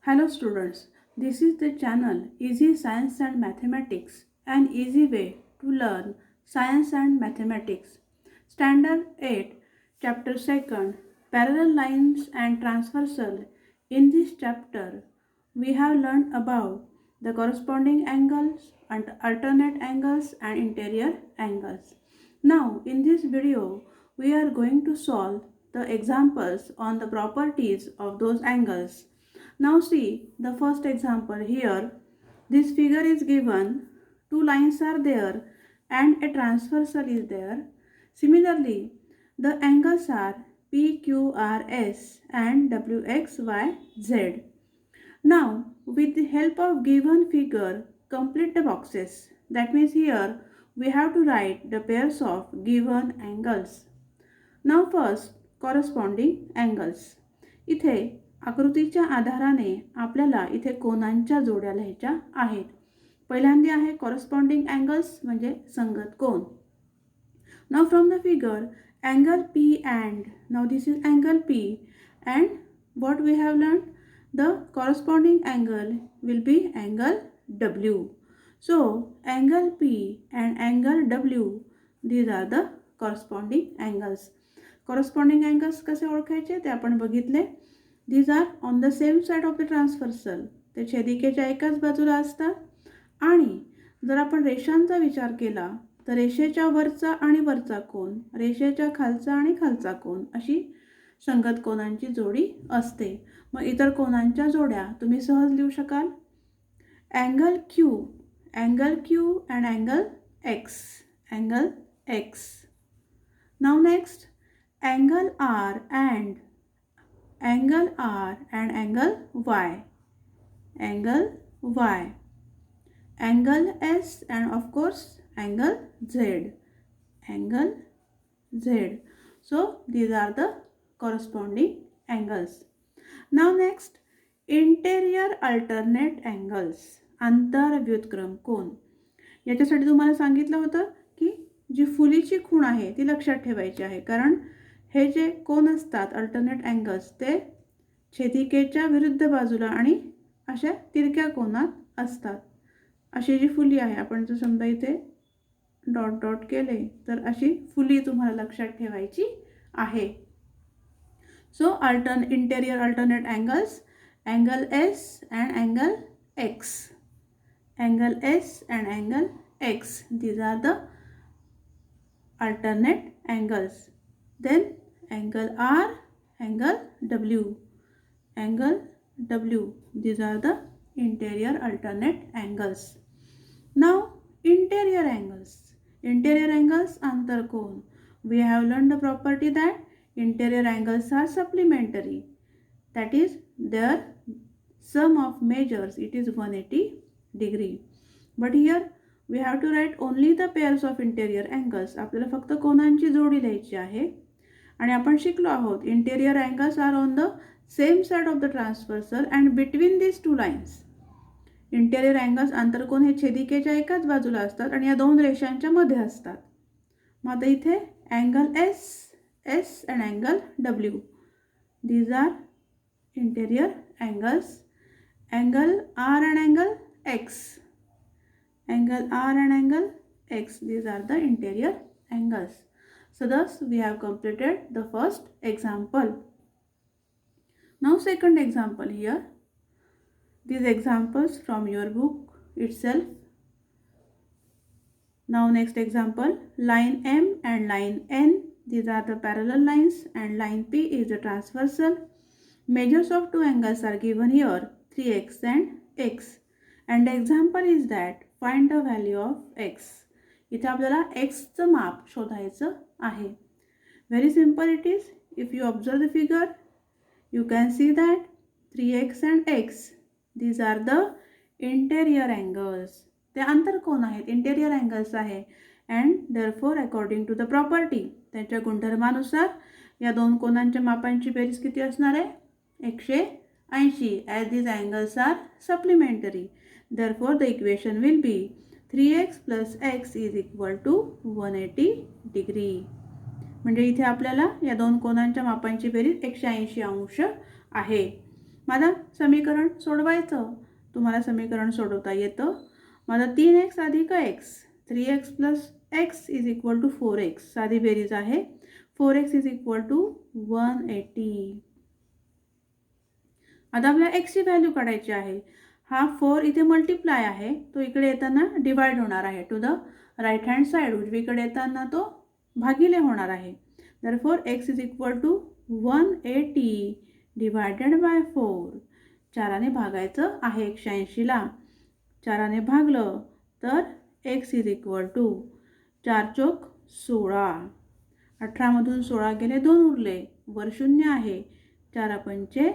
Hello students, this is the channel Easy Science and Mathematics, an easy way to learn science and mathematics. Standard 8, Chapter 2, Parallel Lines and Transversal. In this chapter, we have learned about the corresponding angles and alternate angles and interior angles. Now, in this video, we are going to solve the examples on the properties of those angles. Now see the first example here. This figure is given, two lines are there and a transversal is there. Similarly, the angles are PQRS and WXYZ. Now, with the help of given figure, complete the boxes. That means here we have to write the pairs of given angles. Now first, corresponding angles. इथे आकृतीच्या आधाराने आपल्याला इथे कोनांच्या जोड्या लिहायच्या आहेत. पहिल्यांदा आहे corresponding angles म्हणजे संगत कोन. Now from the figure, angle P and, now this is angle P and what we have learned? The corresponding angle will be angle W. So angle P and angle W, these are the corresponding angles. Corresponding angles कसे ओळखायचे ते आपण बघितले. These are on the same side of the transversal. ते छेदिकेच्या एकाच बाजूला असतात आणि जर आपण रेषांचा विचार केला तर रेषेच्या वरचा आणि वरचा कोन, रेषेच्या खालचा आणि खालचा कोन अशी संगत कोनांची जोडी असते. मग इतर कोनांच्या जोड्या तुम्ही सहज लिहू शकाल. Angle Q and angle X. Now next, angle R and angle Y. Angle S and of course angle Z. So these are the corresponding angles. Now next, interior alternate angles. आंतर व्युत्क्रम कोन. याच्यासाठी तुम्हाला सांगितलं होतं की जी फुलीची खूण आहे ती लक्षात ठेवायची आहे, कारण हे जे कोन असतात अल्टरनेट अँगल्स ते छेदिकेच्या विरुद्ध बाजूला आणि अशा तिरक्या कोनात असतात. अशी जी फुली आहे, आपण जर समजा इथे डॉट डॉट केले तर अशी फुली तुम्हाला लक्षात ठेवायची आहे. So interior alternate angles, angle S and angle X. These are the alternate angles. Then angle R, angle W. These are the interior alternate angles. Now interior angles antar cone. We have learned the property that interior angles are supplementary. That is, their sum of measures, it is 180 degree. But here we have to write only the pairs of interior angles. आपल्याला फक्त कोनांची जोडी लिहायची आहे. आणि आपण शिकलो आहोत interior angles are on the same side of the transversal and between these two lines. Interior angles आंतरकोन हे छेदिकेच्या एकाच बाजूला असतात आणि या दोन रेषांच्या मध्ये असतात. मग आता इथे angle S and angle W. These are interior angles. Angle R and angle X. These are the interior angles. So thus we have completed the first example. Now second example here. These examples from your book itself. Now next example, line M and line N. These are the parallel lines and line P is the transversal. Measures of two angles are given here, 3x and x. And the example is that find the value of x. इथे आपल्याला x चं माप शोधायचं आहे. Very simple it is. If you observe the figure, you can see that 3x and x. These are the interior angles. ते अंतरकोन आहेत, interior angles आहे. And therefore according to the property, त्यांच्या गुणधर्मानुसार या दोन कोनांच्या मापांची बेरीज किती असणार आहे? 180. As these angles are supplementary, therefore the equation will be 3x plus x is equal to 180 degree. म्हणजे इथे आपल्याला या दोन कोनांच्या मापांची बेरीज 180 अंश आहे. माझं समीकरण सोडवायचं. तुम्हाला समीकरण सोडवता येतं. माझं 3x अधिक x 3x plus x is equal to 4x. साधी बेरीज आहे. 4x is equal to 180. आता आपल्याला x ची व्हॅल्यू काढायची आहे. हा 4 इथे मल्टिप्लाय आहे, तो इकडे येताना डिवाइड होणार आहे to the right hand side. उजवीकडे येताना तो भागिले होणार आहे. therefore x is equal to 180 divided by 4. 4ने भागायचं आहे 180ला. 4ने भागलं तर x इज इक्वल टू 4 चोक 16. 18मधून 16 गेले 2 उरले, वर 0 आहे. 4 पंचे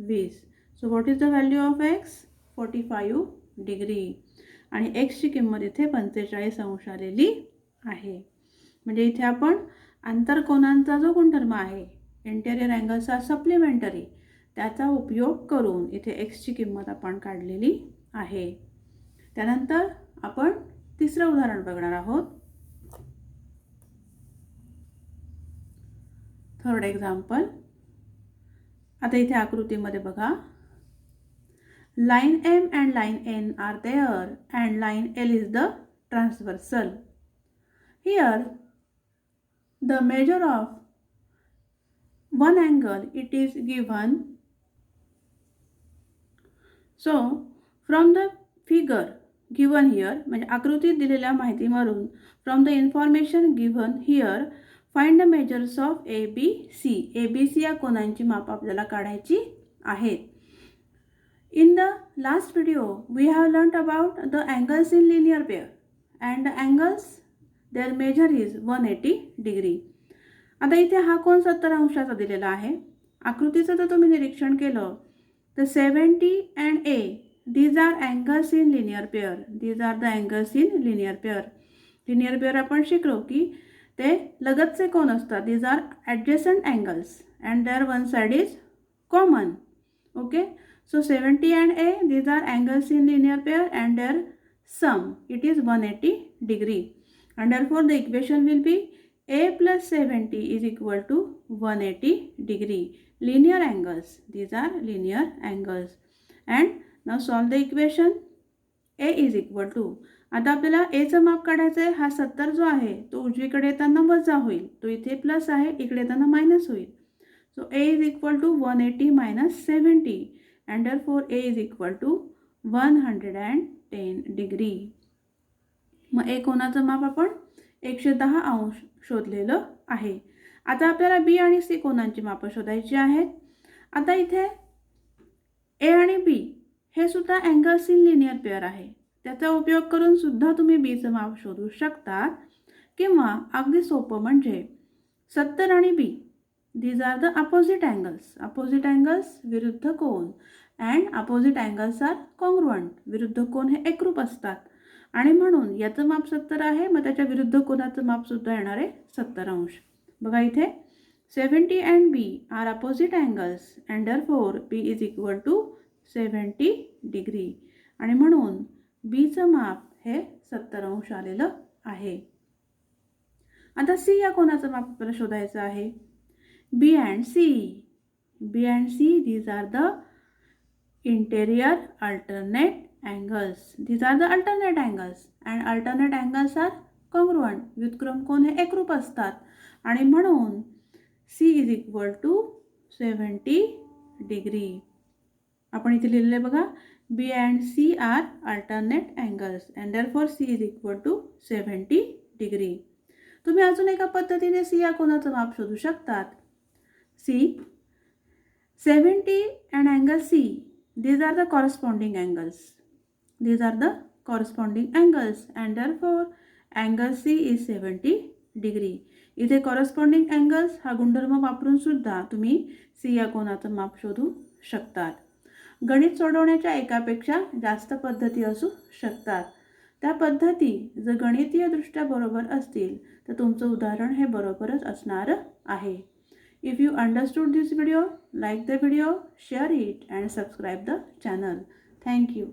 20. So what is the value of x? 45 degree. आणि x ची किंमत इथे 45 अंश आलेली आहे. म्हणजे इथे आपण आंतरकोनांचा जो गुणधर्म आहे, इंटेरियर अँगलचा सप्लिमेंटरी, त्याचा उपयोग करून इथे x ची किंमत आपण काढलेली आहे. त्यानंतर आपण तिसरं उदाहरण बघणार आहोत. Third example. आता इथे आकृतीमध्ये बघा, line M and line N are there and line L is the transversal. Here the measure of one angle it is given. So from the figure given here, म्हणजे आकृतीत दिलेल्या माहितीवरून, from the information given here, find the measures of ABC. ABC या कोनांची माप आपल्याला काढायची आहेत. In the last video, we have learnt about the angles in linear pair and the angles, their measure is 180 degree. आता इथे हा कोन 70 अंशाचा दिलेला आहे. आकृतीचं जर तुम्ही निरीक्षण केलं तर 70 and A, these are angles in linear pair. These are the angles in linear pair. Linear pair आपण शिकलो की ते लगतचे कोन असतात. These are adjacent angles and their one side is common. Okay. So 70 and A, these are angles in linear pair and their sum, it is 180 degree. And therefore the equation will be A plus 70 is equal to 180 degree. Linear angles, these are linear angles. And now solve the equation. A is equal to, आता आपल्याला A चं माप काढायचं आहे. हा 70 जो आहे तो उजवीकडे येताना वजा होईल, तो इथे प्लस आहे, इकडे येताना मायनस होईल. So A is equal to 180 minus 70. And therefore A is equal to 110 degree. मग A कोनाचं माप आपण 110 अंश शोधलेलं आहे. आता आपल्याला B आणि C कोनांची माप शोधायची आहेत. आता इथे A आणि B हे सुद्धा अँगल्स इन लिनियर पेअर आहे. त्याचा उपयोग करून सुद्धा तुम्ही B चं माप शोधू शकता. किंवा अगदी सोपं म्हणजे 70 आणि B, these are the opposite angles. Opposite angles विरुद्ध कोन and opposite angles are congruent. विरुद्ध कोन हे एकरूप असतात आणि म्हणून याचं माप 70 आहे, मग त्याच्या विरुद्ध कोनाचं माप सुद्धा येणार आहे 70 अंश. बघा इथे 70 and B are opposite angles and therefore B is equal to 70 degree. आणि म्हणून B चं माप हे 70 अंश आलेलं आहे. आता C या कोनाचं माप आपल्याला शोधायचं आहे. B and C. B and C, these are the interior alternate angles. These are the alternate angles and alternate angles are congruent. व्युत्क्रम कोन हे एकरूप असतात आणि म्हणून C is equal to 70 degree. आपण इथे लिहिलेले बघा, B and C are alternate angles and therefore C is equal to 70 degree. तुम्ही अजून एका पद्धतीने C या कोनाचं माप शोधू शकतात. C 70 and angle C, these are the corresponding angles. These are the corresponding angles and therefore angle C is 70 degree. इथे corresponding angles हा गुणधर्म वापरून सुद्धा तुम्ही C या कोनाचं माप शोधू शकतात. गणित सोडवण्याच्या एकापेक्षा जास्त पद्धती असू शकतात. त्या पद्धती जर गणितीय दृष्ट्या बरोबर असतील तर तुमचं उदाहरण हे बरोबरच असणार आहे. If you understood this video, like the video, share it and subscribe the channel. Thank you.